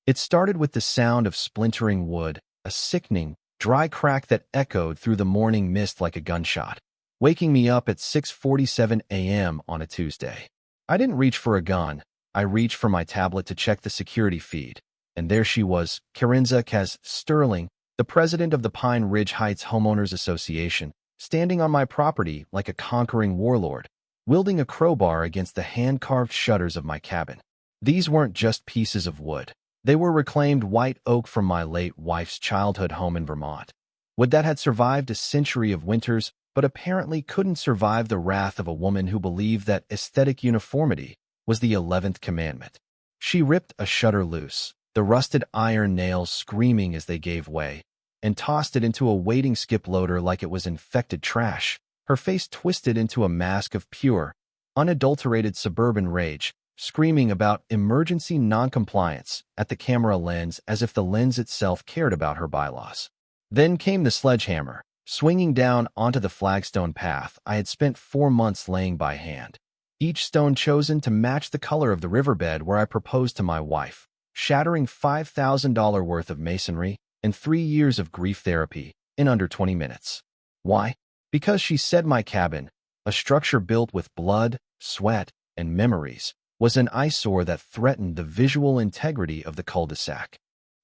It started with the sound of splintering wood, a sickening, dry crack that echoed through the morning mist like a gunshot, waking me up at 6:47 a.m. on a Tuesday. I didn't reach for a gun. I reached for my tablet to check the security feed, and there she was, Karinza Kaz Sterling, the president of the Pine Ridge Heights Homeowners Association, standing on my property like a conquering warlord, wielding a crowbar against the hand-carved shutters of my cabin. These weren't just pieces of wood. They were reclaimed white oak from my late wife's childhood home in Vermont. Wood that had survived a century of winters, but apparently couldn't survive the wrath of a woman who believed that aesthetic uniformity was the 11th commandment. She ripped a shutter loose, the rusted iron nails screaming as they gave way, and tossed it into a waiting skip loader like it was infected trash, her face twisted into a mask of pure, unadulterated suburban rage, screaming about emergency noncompliance at the camera lens as if the lens itself cared about her bylaws. Then came the sledgehammer, swinging down onto the flagstone path I had spent 4 months laying by hand, each stone chosen to match the color of the riverbed where I proposed to my wife, shattering $5,000 worth of masonry and 3 years of grief therapy in under 20 minutes. Why? Because she said my cabin, a structure built with blood, sweat, and memories, was an eyesore that threatened the visual integrity of the cul-de-sac.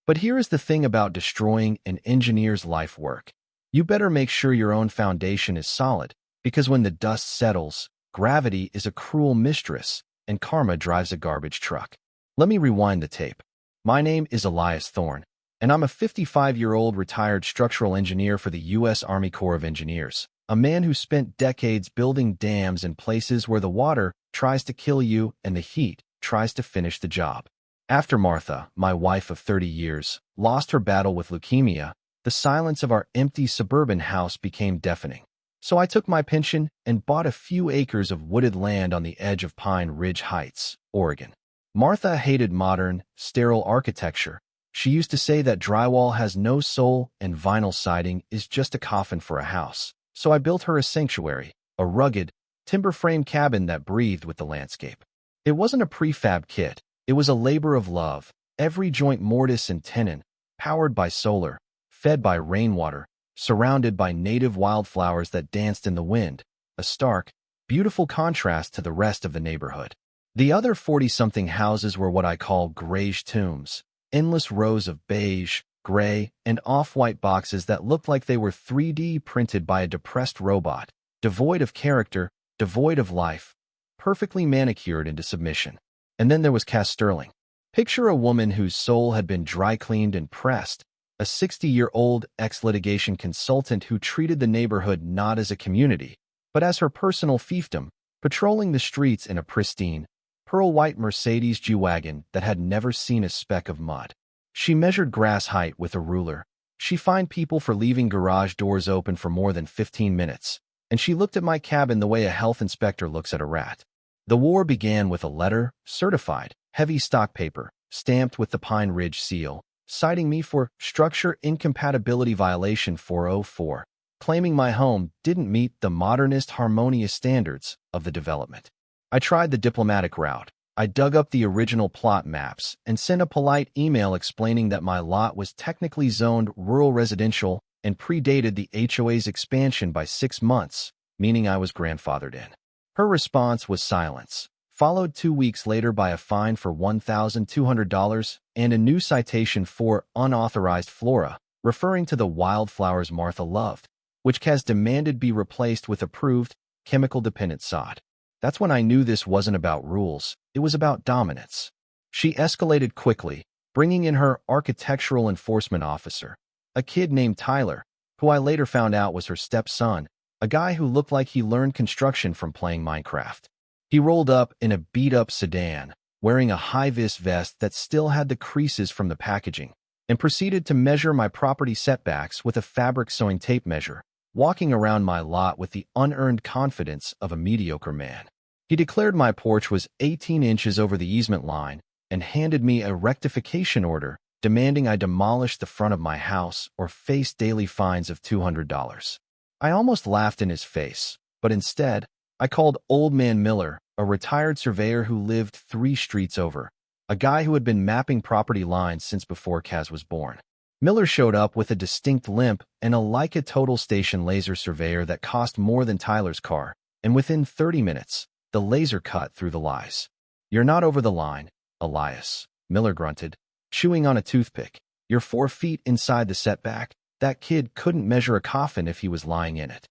But here is the thing about destroying an engineer's life work. You better make sure your own foundation is solid, because when the dust settles, gravity is a cruel mistress, and karma drives a garbage truck. Let me rewind the tape. My name is Elias Thorne, and I'm a 55-year-old retired structural engineer for the U.S. Army Corps of Engineers, a man who spent decades building dams in places where the water tries to kill you and the heat tries to finish the job. After Martha, my wife of 30 years, lost her battle with leukemia, the silence of our empty suburban house became deafening. So I took my pension and bought a few acres of wooded land on the edge of Pine Ridge Heights, Oregon. Martha hated modern, sterile architecture. She used to say that drywall has no soul and vinyl siding is just a coffin for a house. So I built her a sanctuary, a rugged, timber-frame cabin that breathed with the landscape. It wasn't a prefab kit. It was a labor of love, every joint mortise and tenon, powered by solar, fed by rainwater, surrounded by native wildflowers that danced in the wind, a stark, beautiful contrast to the rest of the neighborhood. The other 40-something houses were what I call grayish tombs, endless rows of beige, gray, and off-white boxes that looked like they were 3D printed by a depressed robot, devoid of character, devoid of life, perfectly manicured into submission. And then there was Cass Sterling. Picture a woman whose soul had been dry-cleaned and pressed, a 60-year-old ex-litigation consultant who treated the neighborhood not as a community, but as her personal fiefdom, patrolling the streets in a pristine, pearl-white Mercedes G-Wagon that had never seen a speck of mud. She measured grass height with a ruler. She fined people for leaving garage doors open for more than 15 minutes, and she looked at my cabin the way a health inspector looks at a rat. The war began with a letter, certified, heavy stock paper, stamped with the Pine Ridge seal, citing me for structure incompatibility violation 404, claiming my home didn't meet the modernist harmonious standards of the development. I tried the diplomatic route. I dug up the original plot maps and sent a polite email explaining that my lot was technically zoned rural residential and predated the HOA's expansion by 6 months, meaning I was grandfathered in. Her response was silence, followed 2 weeks later by a fine for $1,200 and a new citation for unauthorized flora, referring to the wildflowers Martha loved, which Kaz demanded be replaced with approved, chemical-dependent sod. That's when I knew this wasn't about rules, it was about dominance. She escalated quickly, bringing in her architectural enforcement officer, a kid named Tyler, who I later found out was her stepson, a guy who looked like he learned construction from playing Minecraft. He rolled up in a beat-up sedan, wearing a high-vis vest that still had the creases from the packaging, and proceeded to measure my property setbacks with a fabric sewing tape measure, walking around my lot with the unearned confidence of a mediocre man. He declared my porch was 18 inches over the easement line and handed me a rectification order demanding I demolish the front of my house or face daily fines of $200. I almost laughed in his face, but instead, I called Old Man Miller, a retired surveyor who lived 3 streets over. a guy who had been mapping property lines since before Kaz was born. Miller showed up with a distinct limp and a Leica total station laser surveyor that cost more than Tyler's car, and within 30 minutes, the laser cut through the lies. "You're not over the line, Elias," Miller grunted, chewing on a toothpick. "You're 4 feet inside the setback. That kid couldn't measure a coffin if he was lying in it."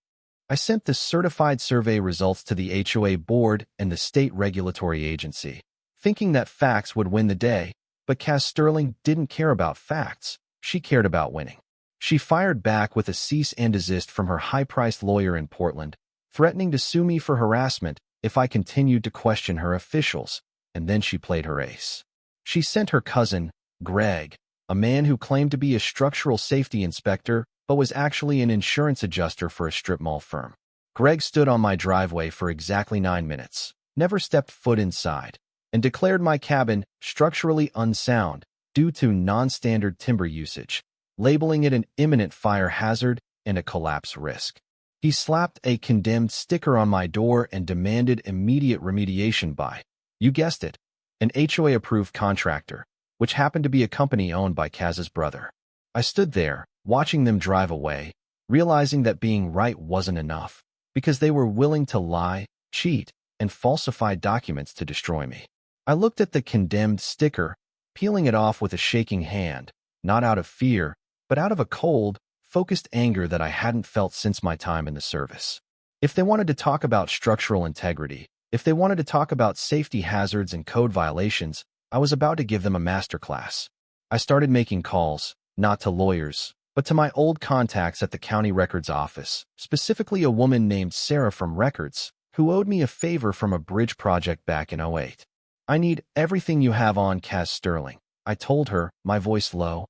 I sent the certified survey results to the HOA board and the state regulatory agency, thinking that facts would win the day, but Cass Sterling didn't care about facts. She cared about winning. She fired back with a cease and desist from her high-priced lawyer in Portland, threatening to sue me for harassment if I continued to question her officials, and then she played her ace. She sent her cousin, Greg, a man who claimed to be a structural safety inspector but was actually an insurance adjuster for a strip mall firm. Greg stood on my driveway for exactly 9 minutes, never stepped foot inside, and declared my cabin structurally unsound due to non-standard timber usage, labeling it an imminent fire hazard and a collapse risk. He slapped a condemned sticker on my door and demanded immediate remediation by, you guessed it, an HOA-approved contractor, which happened to be a company owned by Kaz's brother. I stood there, watching them drive away, realizing that being right wasn't enough, because they were willing to lie, cheat, and falsify documents to destroy me. I looked at the condemned sticker, peeling it off with a shaking hand, not out of fear, but out of a cold, focused anger that I hadn't felt since my time in the service. If they wanted to talk about structural integrity, if they wanted to talk about safety hazards and code violations, I was about to give them a masterclass. I started making calls, not to lawyers, but to my old contacts at the county records office, specifically a woman named Sarah from Records, who owed me a favor from a bridge project back in '08. "I need everything you have on Cass Sterling," I told her, my voice low.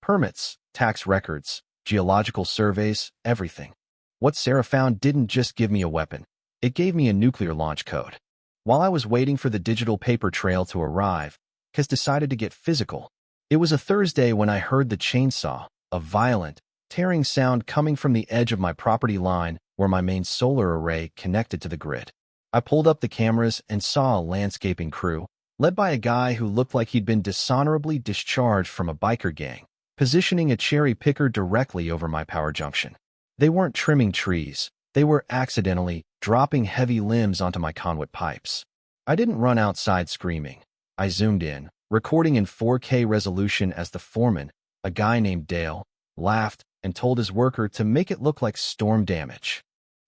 "Permits, tax records, geological surveys, everything." What Sarah found didn't just give me a weapon. It gave me a nuclear launch code. While I was waiting for the digital paper trail to arrive, Cass decided to get physical. It was a Thursday when I heard the chainsaw, a violent, tearing sound coming from the edge of my property line where my main solar array connected to the grid. I pulled up the cameras and saw a landscaping crew, led by a guy who looked like he'd been dishonorably discharged from a biker gang, positioning a cherry picker directly over my power junction. They weren't trimming trees. They were accidentally dropping heavy limbs onto my conduit pipes. I didn't run outside screaming. I zoomed in, recording in 4K resolution as the foreman, a guy named Dale, laughed and told his worker to make it look like storm damage.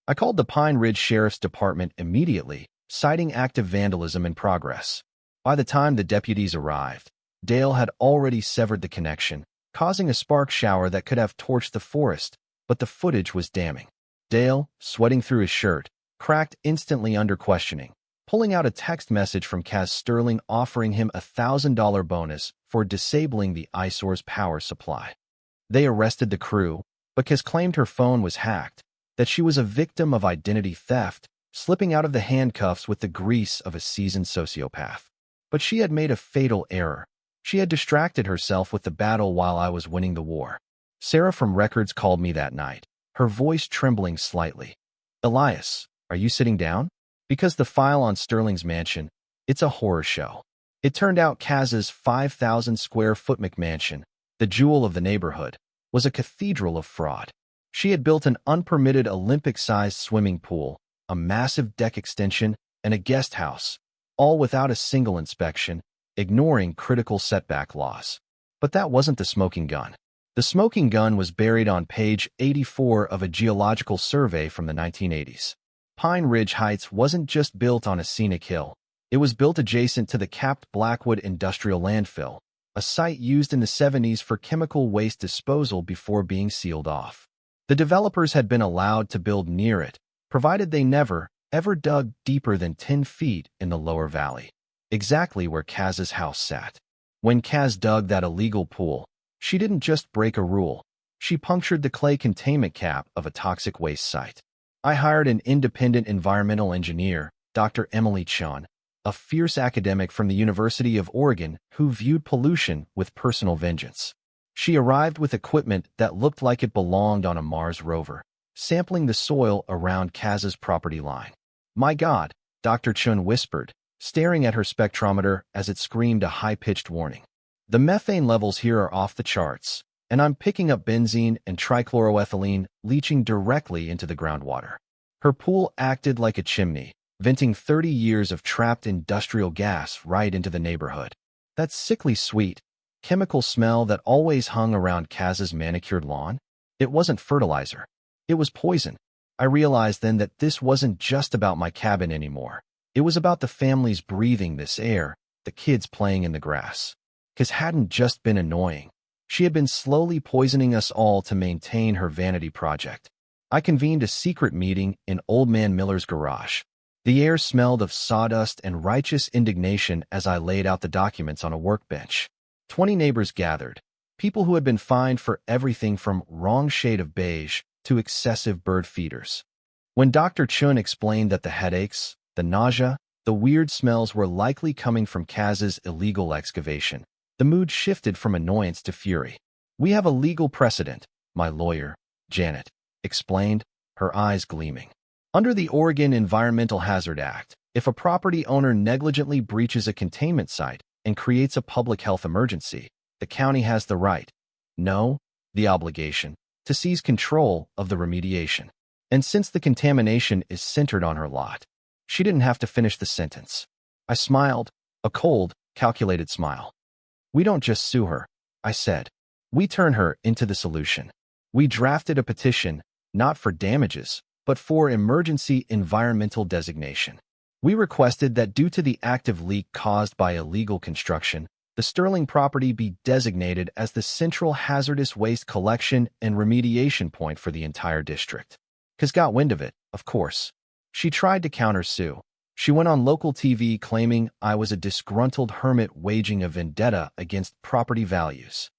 I called the Pine Ridge Sheriff's Department immediately, citing active vandalism in progress. By the time the deputies arrived, Dale had already severed the connection, causing a spark shower that could have torched the forest, but the footage was damning. Dale, sweating through his shirt, cracked instantly under questioning, pulling out a text message from Cass Sterling offering him a $1,000 bonus for disabling the eyesore's power supply. They arrested the crew, but Cass claimed her phone was hacked, that she was a victim of identity theft, slipping out of the handcuffs with the grease of a seasoned sociopath. But she had made a fatal error. She had distracted herself with the battle while I was winning the war. Sarah from Records called me that night, her voice trembling slightly. "Elias, are you sitting down? Because the file on Sterling's mansion, it's a horror show." It turned out Kaz's 5,000-square-foot McMansion, the jewel of the neighborhood, was a cathedral of fraud. She had built an unpermitted Olympic-sized swimming pool, a massive deck extension, and a guest house, all without a single inspection, ignoring critical setback laws. But that wasn't the smoking gun. The smoking gun was buried on page 84 of a geological survey from the 1980s. Pine Ridge Heights wasn't just built on a scenic hill. It was built adjacent to the capped Blackwood Industrial Landfill, a site used in the 70s for chemical waste disposal before being sealed off. The developers had been allowed to build near it, provided they never, ever dug deeper than 10 feet in the lower valley, exactly where Kaz's house sat. When Kaz dug that illegal pool, she didn't just break a rule. She punctured the clay containment cap of a toxic waste site. I hired an independent environmental engineer, Dr. Emily Chun, a fierce academic from the University of Oregon who viewed pollution with personal vengeance. She arrived with equipment that looked like it belonged on a Mars rover, sampling the soil around Kaz's property line. "My God," Dr. Chun whispered, staring at her spectrometer as it screamed a high-pitched warning. The methane levels here are off the charts, and I'm picking up benzene and trichloroethylene leaching directly into the groundwater. Her pool acted like a chimney, venting 30 years of trapped industrial gas right into the neighborhood. That sickly sweet, chemical smell that always hung around Kaz's manicured lawn? It wasn't fertilizer. It was poison. I realized then that this wasn't just about my cabin anymore. It was about the families breathing this air, the kids playing in the grass. Kaz hadn't just been annoying. She had been slowly poisoning us all to maintain her vanity project. I convened a secret meeting in Old Man Miller's garage. The air smelled of sawdust and righteous indignation as I laid out the documents on a workbench. 20 neighbors gathered, people who had been fined for everything from wrong shade of beige to excessive bird feeders. When Dr. Chun explained that the headaches, the nausea, the weird smells were likely coming from Kaz's illegal excavation, the mood shifted from annoyance to fury. "We have a legal precedent," my lawyer, Janet, explained, her eyes gleaming. "Under the Oregon Environmental Hazard Act, if a property owner negligently breaches a containment site and creates a public health emergency, the county has the right, no, the obligation, to seize control of the remediation. And since the contamination is centered on her lot," she didn't have to finish the sentence. I smiled, a cold, calculated smile. "We don't just sue her," I said. "We turn her into the solution. We drafted a petition, not for damages, but for emergency environmental designation. We requested that due to the active leak caused by illegal construction, the Sterling property be designated as the central hazardous waste collection and remediation point for the entire district." Kaz got wind of it, of course. She tried to countersue. She went on local TV claiming I was a disgruntled hermit waging a vendetta against property values.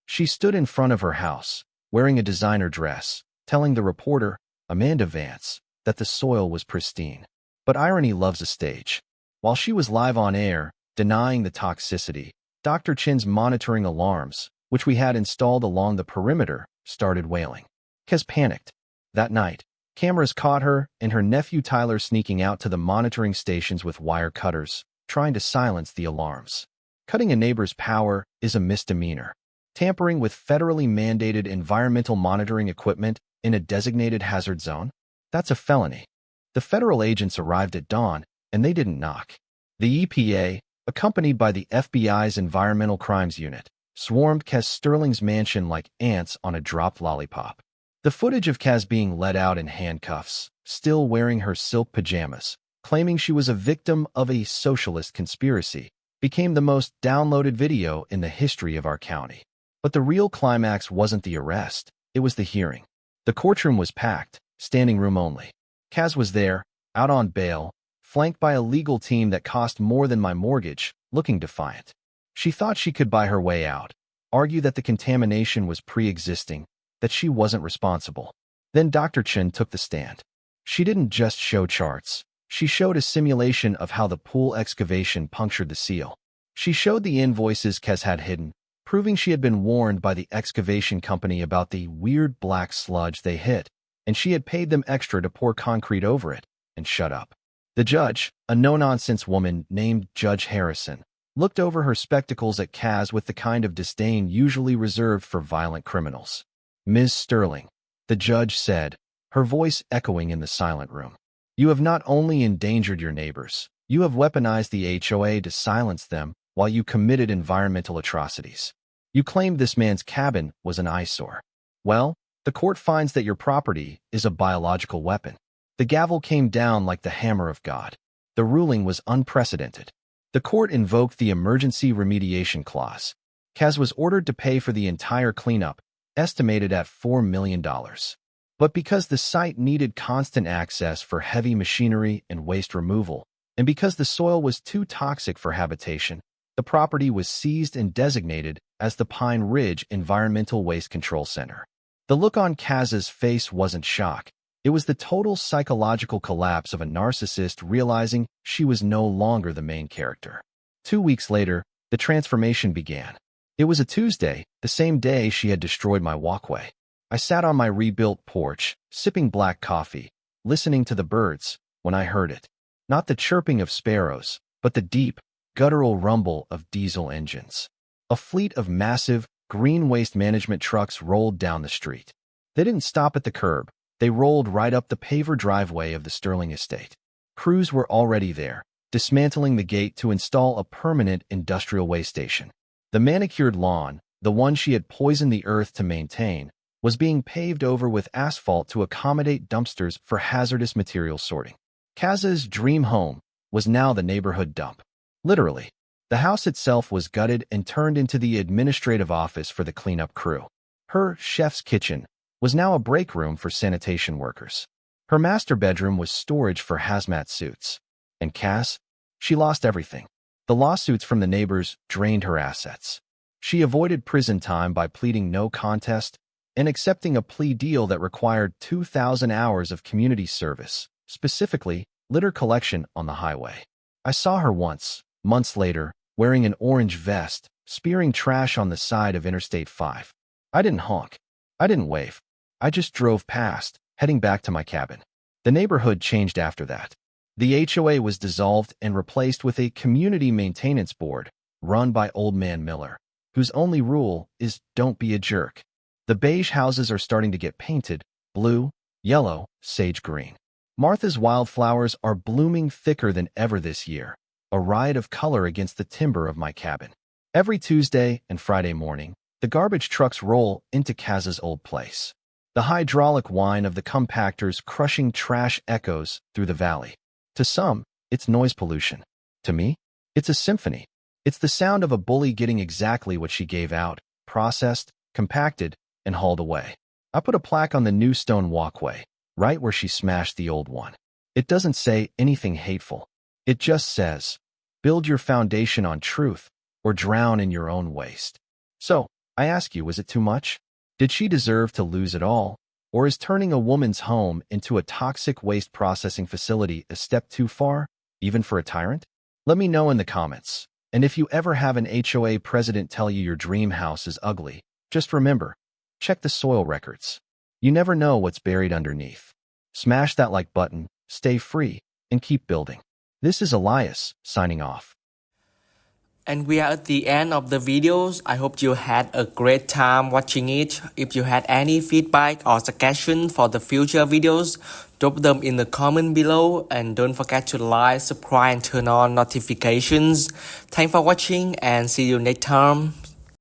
She stood in front of her house, wearing a designer dress, telling the reporter, Amanda Vance, that the soil was pristine. But irony loves a stage. While she was live on air, denying the toxicity, Dr. Chin's monitoring alarms, which we had installed along the perimeter, started wailing. Kaz panicked. That night, cameras caught her and her nephew Tyler sneaking out to the monitoring stations with wire cutters, trying to silence the alarms. Cutting a neighbor's power is a misdemeanor. Tampering with federally mandated environmental monitoring equipment in a designated hazard zone? That's a felony. The federal agents arrived at dawn, and they didn't knock. The EPA, accompanied by the FBI's Environmental Crimes Unit, swarmed Kaz Sterling's mansion like ants on a dropped lollipop. The footage of Kaz being let out in handcuffs, still wearing her silk pajamas, claiming she was a victim of a socialist conspiracy, became the most downloaded video in the history of our county. But the real climax wasn't the arrest, it was the hearing. The courtroom was packed, standing room only. Kaz was there, out on bail, flanked by a legal team that cost more than my mortgage, looking defiant. She thought she could buy her way out, argue that the contamination was pre-existing, that she wasn't responsible. Then Dr. Chen took the stand. She didn't just show charts. She showed a simulation of how the pool excavation punctured the seal. She showed the invoices Kaz had hidden, proving she had been warned by the excavation company about the weird black sludge they hit, and she had paid them extra to pour concrete over it, and shut up. The judge, a no-nonsense woman named Judge Harrison, looked over her spectacles at Kaz with the kind of disdain usually reserved for violent criminals. "Ms. Sterling," the judge said, her voice echoing in the silent room, "you have not only endangered your neighbors, you have weaponized the HOA to silence them while you committed environmental atrocities. You claimed this man's cabin was an eyesore. Well, the court finds that your property is a biological weapon." The gavel came down like the hammer of God. The ruling was unprecedented. The court invoked the emergency remediation clause. Kaz was ordered to pay for the entire cleanup, estimated at $4 million. But because the site needed constant access for heavy machinery and waste removal, and because the soil was too toxic for habitation, the property was seized and designated as the Pine Ridge Environmental Waste Control Center. The look on Kaz's face wasn't shock. It was the total psychological collapse of a narcissist realizing she was no longer the main character. 2 weeks later, the transformation began. It was a Tuesday, the same day she had destroyed my walkway. I sat on my rebuilt porch, sipping black coffee, listening to the birds, when I heard it. Not the chirping of sparrows, but the deep, guttural rumble of diesel engines. A fleet of massive, green waste management trucks rolled down the street. They didn't stop at the curb. They rolled right up the paver driveway of the Sterling estate. Crews were already there, dismantling the gate to install a permanent industrial waste station. The manicured lawn, the one she had poisoned the earth to maintain, was being paved over with asphalt to accommodate dumpsters for hazardous material sorting. Kaza's dream home was now the neighborhood dump. Literally, the house itself was gutted and turned into the administrative office for the cleanup crew. Her chef's kitchen was now a break room for sanitation workers. Her master bedroom was storage for hazmat suits. And Kaz, she lost everything. The lawsuits from the neighbors drained her assets. She avoided prison time by pleading no contest and accepting a plea deal that required 2,000 hours of community service, specifically litter collection on the highway. I saw her once, months later, wearing an orange vest, spearing trash on the side of Interstate 5. I didn't honk. I didn't wave. I just drove past, heading back to my cabin. The neighborhood changed after that. The HOA was dissolved and replaced with a community maintenance board run by Old Man Miller, whose only rule is don't be a jerk. The beige houses are starting to get painted blue, yellow, sage green. Martha's wildflowers are blooming thicker than ever this year, a riot of color against the timber of my cabin. Every Tuesday and Friday morning, the garbage trucks roll into Kaza's old place. The hydraulic whine of the compactors crushing trash echoes through the valley. To some, it's noise pollution. To me, it's a symphony. It's the sound of a bully getting exactly what she gave out, processed, compacted, and hauled away. I put a plaque on the new stone walkway, right where she smashed the old one. It doesn't say anything hateful. It just says, build your foundation on truth or drown in your own waste. So, I ask you, was it too much? Did she deserve to lose it all? Or is turning a woman's home into a toxic waste processing facility a step too far, even for a tyrant? Let me know in the comments. And if you ever have an HOA president tell you your dream house is ugly, just remember, check the soil records. You never know what's buried underneath. Smash that like button, stay free, and keep building. This is Elias, signing off. And we are at the end of the videos. I hope you had a great time watching it. If you had any feedback or suggestion for the future videos, drop them in the comment below. And don't forget to like, subscribe, and turn on notifications. Thanks for watching and see you next time.